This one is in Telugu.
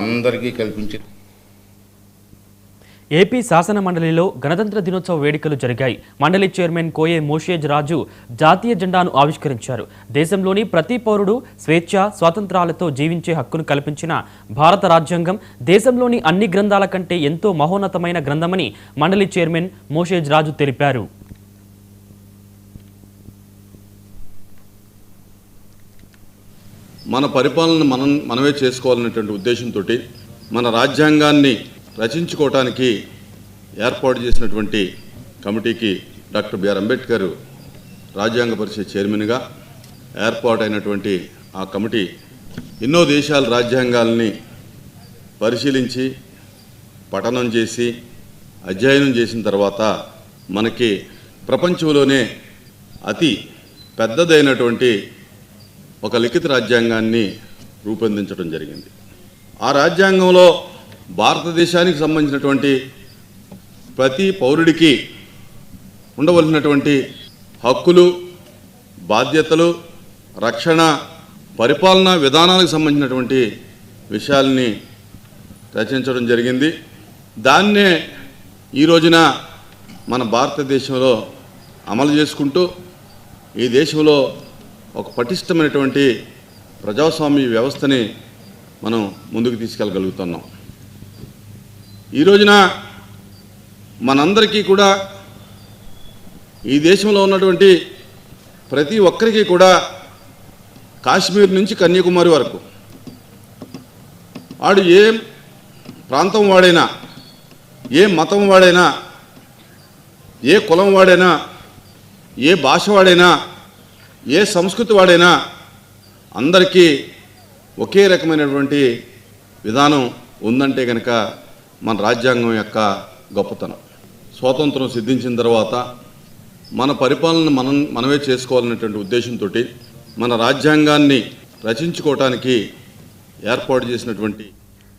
అందరికీ కల్పించింది. ఏపీ శాసన మండలిలో గణతంత్ర దినోత్సవ వేడుకలు జరిగాయి. మండలి చైర్మన్ కోయే మోషేజ్ రాజు జాతీయ జెండాను ఆవిష్కరించారు. దేశంలోని ప్రతి పౌరుడు స్వేచ్ఛ స్వాతంత్రాలతో జీవించే హక్కును కల్పించిన భారత రాజ్యాంగం దేశంలోని అన్ని గ్రంథాల కంటే ఎంతో మహోన్నతమైన గ్రంథమని మండలి చైర్మన్ మోషేజ్ రాజు తెలిపారు. మన పరిపాలన మనమే చేసుకోవాలనేటువంటి ఉద్దేశంతో మన రాజ్యాంగాన్ని రచించుకోవటానికి ఏర్పాటు చేసినటువంటి కమిటీకి డాక్టర్ బిఆర్ అంబేద్కర్ రాజ్యాంగ పరిషత్ చైర్మన్గా ఏర్పాటైనటువంటి ఆ కమిటీ ఎన్నో దేశాల రాజ్యాంగాల్ని పరిశీలించి పఠనం చేసి అధ్యయనం చేసిన తర్వాత మనకి ప్రపంచంలోనే అతి పెద్దదైనటువంటి ఒక లిఖిత రాజ్యాంగాన్ని రూపొందించడం జరిగింది. ఆ రాజ్యాంగంలో భారతదేశానికి సంబంధించినటువంటి ప్రతి పౌరుడికి ఉండవలసినటువంటి హక్కులు, బాధ్యతలు, రక్షణ, పరిపాలనా విధానాలకు సంబంధించినటువంటి విషయాల్ని రచించడం జరిగింది. దాన్నే ఈ రోజున మన భారతదేశంలో అమలు చేసుకుంటూ ఈ దేశంలో ఒక పటిష్టమైనటువంటి ప్రజాస్వామ్య వ్యవస్థని మనం ముందుకు తీసుకెళ్ళగలుగుతున్నాం. ఈ రోజున మనందరికీ కూడా ఈ దేశంలో ఉన్నటువంటి ప్రతి ఒక్కరికి కూడా కాశ్మీర్ నుంచి కన్యాకుమారి వరకు వాడు ఏ ప్రాంతం వాడైనా, ఏ మతం వాడైనా, ఏ కులం వాడైనా, ఏ భాష వాడైనా, ఏ సంస్కృతి వాడైనా అందరికీ ఒకే రకమైనటువంటి విధానం ఉందంటే కనుక మన రాజ్యాంగం యొక్క గొప్పతనం. స్వాతంత్రం సిద్ధించిన తర్వాత మన పరిపాలన మనమే చేసుకోవాలనేటువంటి ఉద్దేశంతో మన రాజ్యాంగాన్ని రచించుకోవటానికి ఏర్పాటు చేసినటువంటి